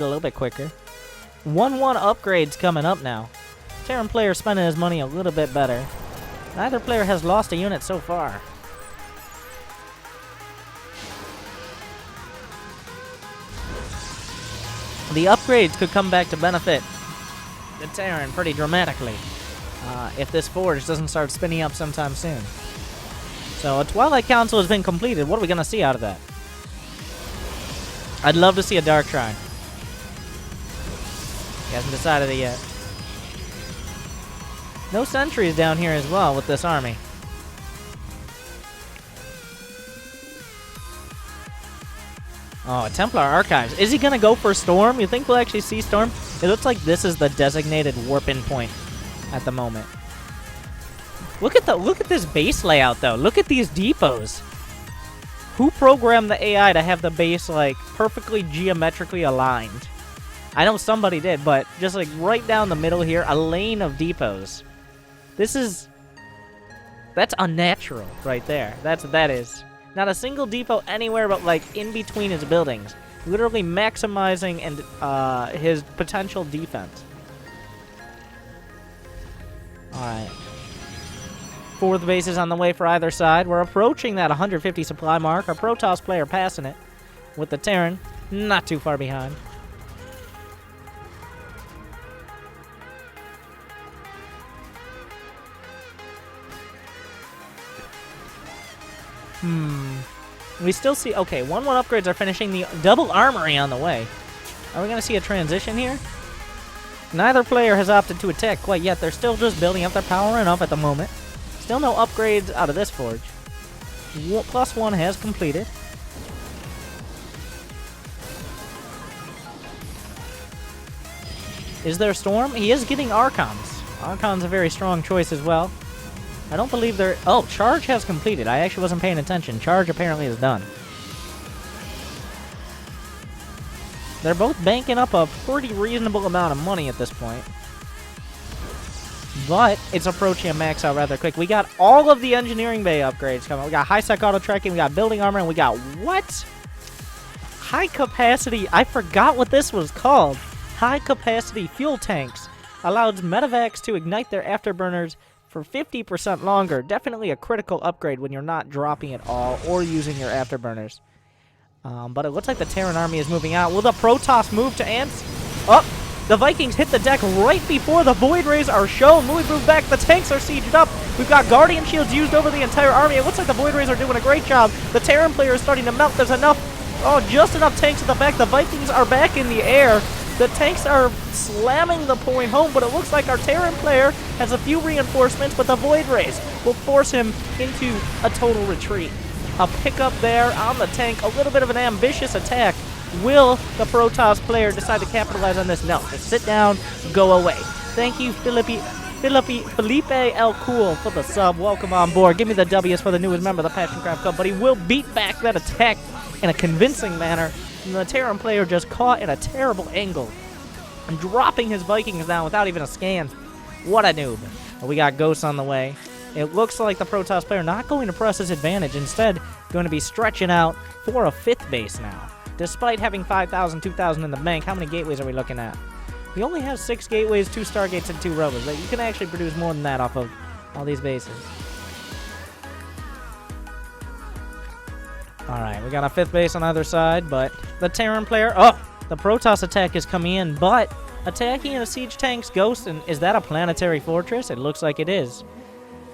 a little bit quicker. 1-1 upgrades coming up now. Terran player spending his money a little bit better. Neither player has lost a unit so far. The upgrades could come back to benefit the Terran pretty dramatically if this forge doesn't start spinning up sometime soon. So a Twilight Council has been completed. What are we going to see out of that? I'd love to see a Dark Shrine. He hasn't decided it yet. No sentries down here as well with this army. Oh, Templar Archives. Is he going to go for Storm? You think we'll actually see Storm? It looks like this is the designated warp-in point at the moment. Look at this base layout, though. Look at these depots. Who programmed the AI to have the base, like, perfectly geometrically aligned? I know somebody did, but just, like, right down the middle here, a lane of depots. That's unnatural right there. That's what that is. Not a single depot anywhere but, like, in between his buildings. Literally maximizing his potential defense. Alright. 4th base is on the way for either side. We're approaching that 150 supply mark. Our Protoss player passing it. With the Terran not too far behind. We still see... Okay, 1-1 upgrades are finishing. The double armory on the way. Are we going to see a transition here? Neither player has opted to attack quite yet. They're still just building up. They're powering up at the moment. Still no upgrades out of this forge. +1 has completed. Is there Storm? He is getting Archons. Archon's a very strong choice as well. I don't believe they're... Oh, Charge has completed. I actually wasn't paying attention. Charge apparently is done. They're both banking up a pretty reasonable amount of money at this point. But it's approaching a max out rather quick. We got all of the engineering bay upgrades coming. We got high-sec auto-tracking, we got building armor, and we got what? High-capacity... I forgot what this was called. High-capacity fuel tanks. Allows medevacs to ignite their afterburners for 50% longer. Definitely a critical upgrade when you're not dropping it all or using your afterburners. But it looks like the Terran army is moving out. Will the Protoss move to Ants? Oh, the Vikings hit the deck right before the Void Rays are shown. We move back. The tanks are sieged up. We've got Guardian Shields used over the entire army. It looks like the Void Rays are doing a great job. The Terran player is starting to melt. There's enough... Oh, just enough tanks at the back. The Vikings are back in the air. The tanks are slamming the point home, but it looks like our Terran player has a few reinforcements, but the Void Rays will force him into a total retreat. A pickup there on the tank, a little bit of an ambitious attack. Will the Protoss player decide to capitalize on this? No, just sit down, go away. Thank you, Felipe L. Cool for the sub. Welcome on board. Give me the W's for the newest member of the Passioncraft Club, but he will beat back that attack in a convincing manner. And the Terran player just caught in a terrible angle and dropping his Vikings down without even a scan. What a noob. But we got Ghosts on the way. It looks like the Protoss player not going to press his advantage. Instead, going to be stretching out for a 5th base now. Despite having 5,000, 2,000 in the bank, how many gateways are we looking at? He only has 6 gateways, 2 Stargates, and 2 Rovers. You can actually produce more than that off of all these bases. Alright, we got a 5th base on either side, but the Terran player... Oh! The Protoss attack is coming in, but attacking in a siege tank's Ghost, and is that a planetary fortress? It looks like it is.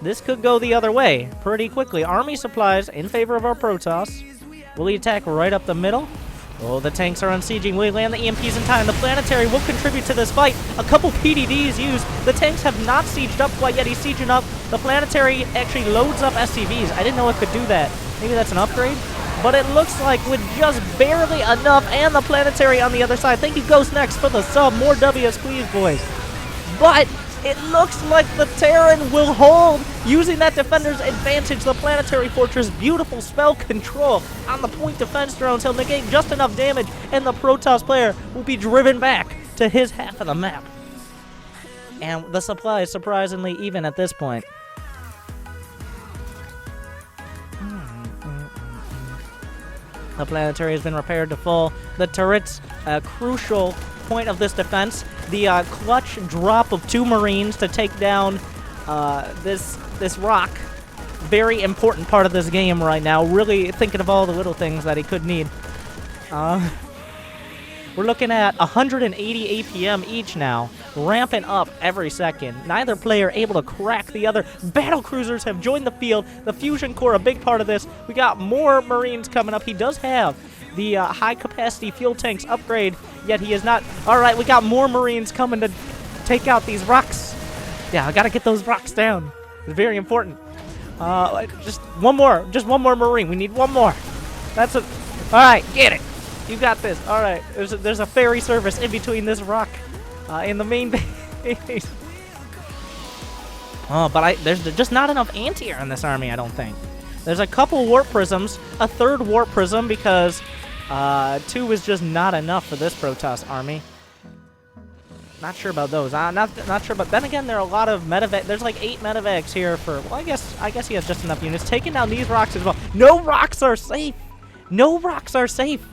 This could go the other way pretty quickly. Army supplies in favor of our Protoss. Will he attack right up the middle? Oh, the tanks are unsieging. Will he land the EMPs in time? The planetary will contribute to this fight. A couple PDDs used. The tanks have not sieged up quite yet. He's sieging up. The planetary actually loads up SCVs. I didn't know it could do that. Maybe that's an upgrade? But it looks like with just barely enough, and the planetary on the other side. Thank you, Ghost, next for the sub. More W's, please, boys. But it looks like the Terran will hold, using that defender's advantage. The planetary fortress, beautiful spell control on the point defense drones. He'll negate just enough damage, and the Protoss player will be driven back to his half of the map. And the supply is surprisingly even at this point. The planetary has been repaired to full. The turrets a crucial point of this defense. The clutch drop of 2 Marines to take down this rock. Very important part of this game right now. Really thinking of all the little things that he could need. We're looking at 180 APM each now, ramping up every second. Neither player able to crack the other. Battle cruisers have joined the field. The fusion core, a big part of this. We got more Marines coming up. He does have the high-capacity fuel tanks upgrade, yet he is not. All right, we got more Marines coming to take out these rocks. Yeah, I got to get those rocks down. It's very important. Just one more Marine. We need one more. That's it. All right, get it. You got this. All right. There's a ferry service in between this rock and the main base. Oh, but there's just not enough anti-air in this army, I don't think. There's a couple warp prisms, a 3rd warp prism because 2 is just not enough for this Protoss army. Not sure about those. Not sure, but then again, there are a lot of medevac. There's like 8 medevacs here for. Well, I guess he has just enough units. Taking down these rocks as well. No rocks are safe. No rocks are safe.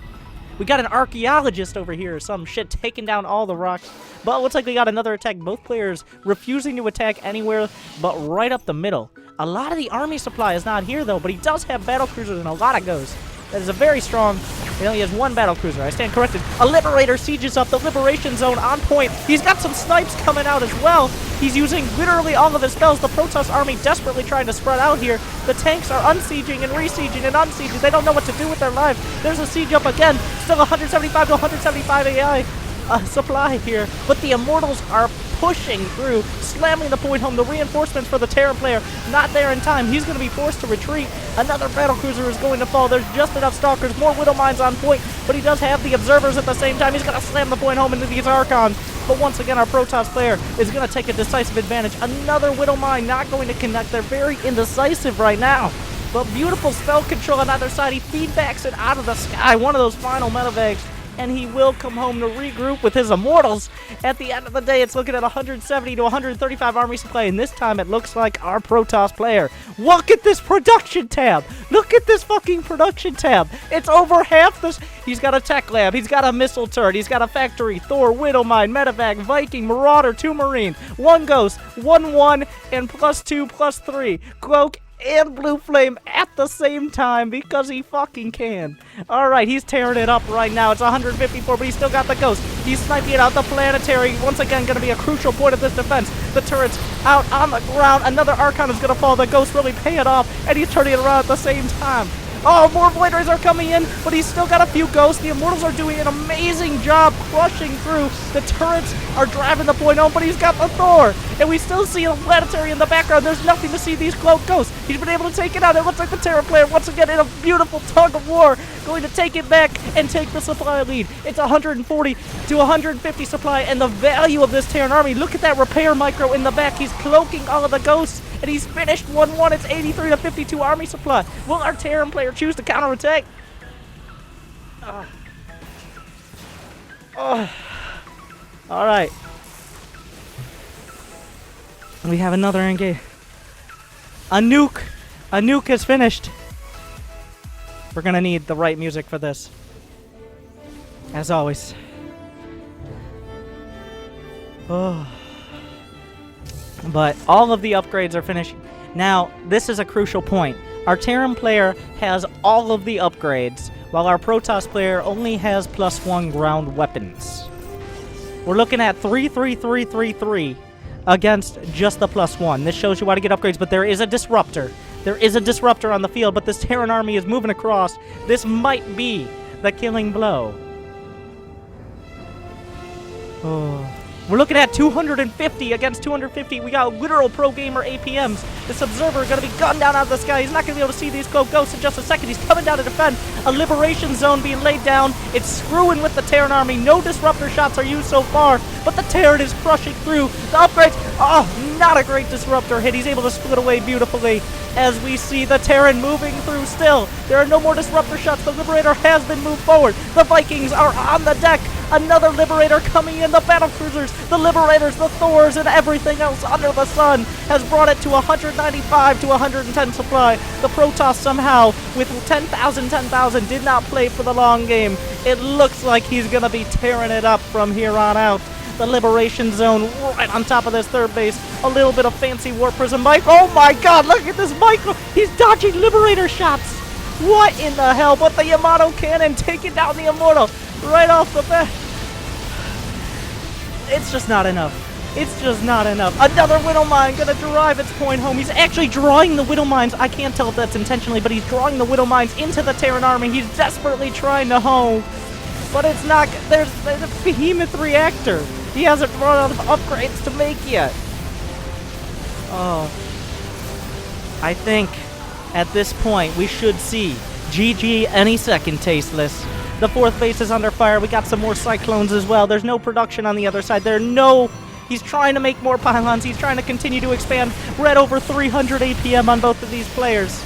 We got an archaeologist over here or some shit taking down all the rocks. But it looks like we got another attack. Both players refusing to attack anywhere but right up the middle. A lot of the army supply is not here though, but he does have battle cruisers and a lot of ghosts. That is a very strong. He only has 1 battle cruiser. I stand corrected. A Liberator sieges up the Liberation Zone on point. He's got some snipes coming out as well. He's using literally all of his spells. The Protoss army desperately trying to spread out here. The tanks are unsieging and resieging and unsieging. They don't know what to do with their lives. There's a siege up again. Still 175 to 175 AI supply here. But the Immortals are pushing through, slamming the point home. The reinforcements for the Terran player not there in time. He's going to be forced to retreat. Another battle cruiser is going to fall. There's just enough stalkers, more widow mines on point, but he does have the observers at the same time. He's going to slam the point home into these Archons. But once again, our Protoss player is going to take a decisive advantage. Another widow mine not going to connect. They're very indecisive right now. But beautiful spell control on either side. He feedbacks it out of the sky. One of those final medevacs. And he will come home to regroup with his Immortals. At the end of the day, it's looking at 170 to 135 army supply, and this time it looks like our Protoss player. Look at this production tab! Look at this fucking production tab! It's over half this. He's got a tech lab, he's got a missile turret, he's got a factory, Thor, Widowmine, Medevac, Viking, Marauder, 2 Marines, 1 Ghost, 1/1, and +2, +3. Cloak and Blue Flame at the same time because he fucking can. Alright, he's tearing it up right now. It's 154, but he's still got the Ghost. He's sniping it out the Planetary. Once again, going to be a crucial point of this defense. The turret's out on the ground. Another Archon is going to fall. The Ghost really pay it off, and he's turning it around at the same time. Oh, more Void Rays are coming in, but he's still got a few Ghosts. The Immortals are doing an amazing job crushing through. The turrets are driving the point home, but he's got the Thor. And we still see a Planetary in the background. There's nothing to see these cloaked Ghosts. He's been able to take it out. It looks like the Terran player, once again, in a beautiful tug of war, going to take it back and take the supply lead. It's 140 to 150 supply, and the value of this Terran army. Look at that repair micro in the back. He's cloaking all of the Ghosts. And he's finished 1-1. It's 83 to 52 army supply. Will our Terran player choose to counterattack? All right. We have another engage. A nuke. A nuke is finished. We're gonna need the right music for this, as always. Oh. But all of the upgrades are finished. Now, this is a crucial point. Our Terran player has all of the upgrades, while our Protoss player only has +1 ground weapons. We're looking at 3-3-3-3-3 against just the +1. This shows you how to get upgrades, but there is a disruptor. There is a disruptor on the field, but this Terran army is moving across. This might be the killing blow. Oh. We're looking at 250 against 250. We got literal pro gamer APMs. This observer going to be gunned down out of the sky. He's not going to be able to see these cloaked Ghosts in just a second. He's coming down to defend. A liberation zone being laid down. It's screwing with the Terran army. No disruptor shots are used so far, but the Terran is crushing through. The upgrades. Oh, not a great disruptor hit. He's able to split away beautifully as we see the Terran moving through still. There are no more disruptor shots. The Liberator has been moved forward. The Vikings are on the deck. Another Liberator coming in. The Battlecruisers, the Liberators, the Thors, and everything else under the sun has brought it to 195 to 110 supply. The Protoss somehow, with 10,000, did not play for the long game. It looks like he's going to be tearing it up from here on out. The Liberation Zone right on top of this third base. A little bit of fancy Warp Prism Mike. Oh my god, look at this Michael. He's dodging Liberator shots. What in the hell? But the Yamato Cannon taking down the Immortal right off the bat. It's just not enough. It's just not enough. Another Widow Mine gonna drive its point home. He's actually drawing the Widow Mines. I can't tell if that's intentionally, but he's drawing the Widow Mines into the Terran army. He's desperately trying to home. But it's not. There's a Behemoth Reactor. He hasn't run out of upgrades to make yet. Oh. I think at this point we should see GG any second, Tasteless. The fourth base is under fire. We got some more Cyclones as well. There's no production on the other side. He's trying to make more pylons. He's trying to continue to expand. We're at over 300 APM on both of these players.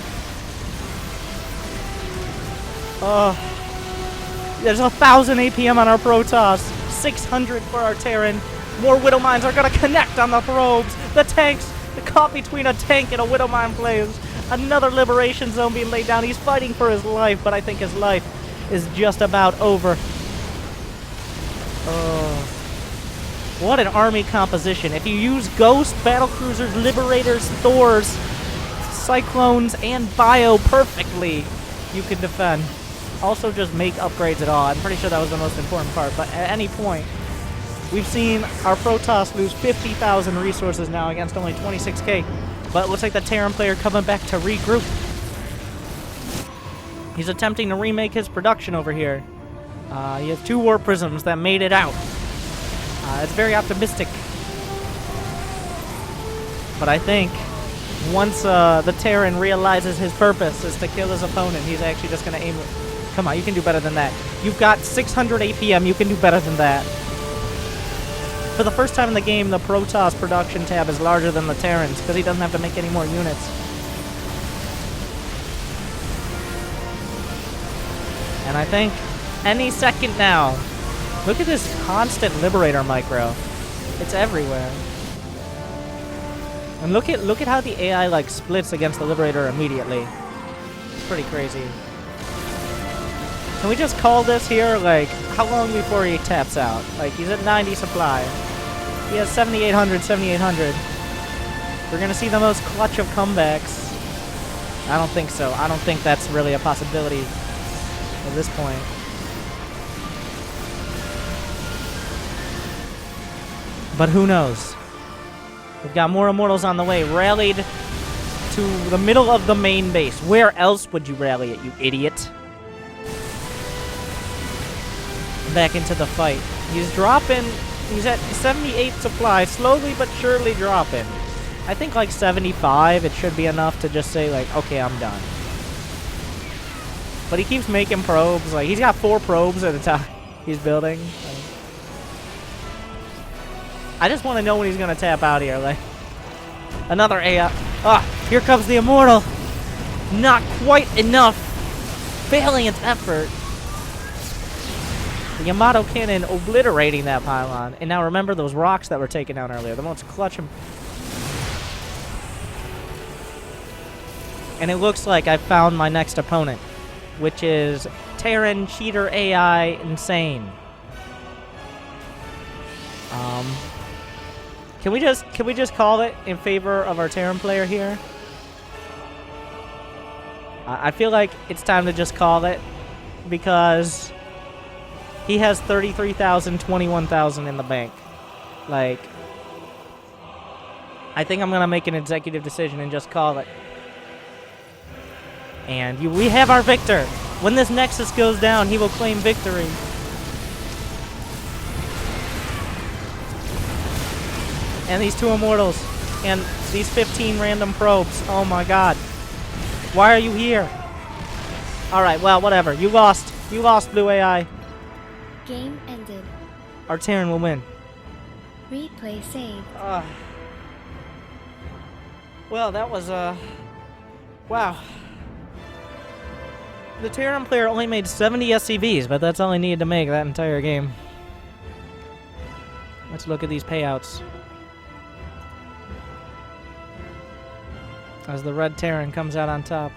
There's 1,000 APM on our Protoss. 600 for our Terran. More Widow Mines are going to connect on the probes. The tanks, the caught between a tank and a Widow Mine plays. Another Liberation Zone being laid down. He's fighting for his life, but I think his life is just about over. What an army composition. If you use Ghost, Battlecruisers, Liberators, Thors, Cyclones, and Bio perfectly, you can defend. Also, just make upgrades at all. I'm pretty sure that was the most important part, but at any point, we've seen our Protoss lose 50,000 resources now against only 26k. But it looks like the Terran player coming back to regroup. He's attempting to remake his production over here. He has 2 Warp Prisms that made it out. It's very optimistic. But I think once the Terran realizes his purpose is to kill his opponent, he's actually just going to aim it. Come on, you can do better than that. You've got 600 APM, you can do better than that. For the first time in the game, the Protoss production tab is larger than the Terran's because he doesn't have to make any more units. And I think any second now. Look at this constant Liberator micro. It's everywhere. And look at how the AI like splits against the Liberator immediately. It's pretty crazy. Can we just call this here, like, how long before he taps out? Like, he's at 90 supply. He has 7,800, 7,800. We're going to see the most clutch of comebacks. I don't think so. I don't think that's really a possibility at this point. But who knows? We've got more Immortals on the way. Rallied to the middle of the main base. Where else would you rally it, you idiot? Back into the fight. He's dropping. He's at 78 supply, slowly but surely dropping. I think like 75, it should be enough to just say like, okay, I'm done. But he keeps making probes. Like, he's got 4 probes at a time he's building. I just want to know when he's going to tap out here. Like, another AI. Here comes the Immortal. Not quite enough. Valiant effort. The Yamato Cannon obliterating that pylon. And now remember those rocks that were taken down earlier. The most clutch. And it looks like I found my next opponent, which is Terran Cheater AI Insane. Can we just call it in favor of our Terran player here? I feel like it's time to just call it because he has 33,000, 21,000 in the bank. Like, I think I'm gonna make an executive decision and just call it. And we have our victor. When this Nexus goes down, he will claim victory. And these 2 Immortals. And these 15 random probes. Oh my god. Why are you here? Alright, well, whatever. You lost. You lost, Blue AI. Game ended. Our Terran will win. Replay saved. Well, that was, wow. The Terran player only made 70 SCVs, but that's all he needed to make that entire game. Let's look at these payouts. As the red Terran comes out on top.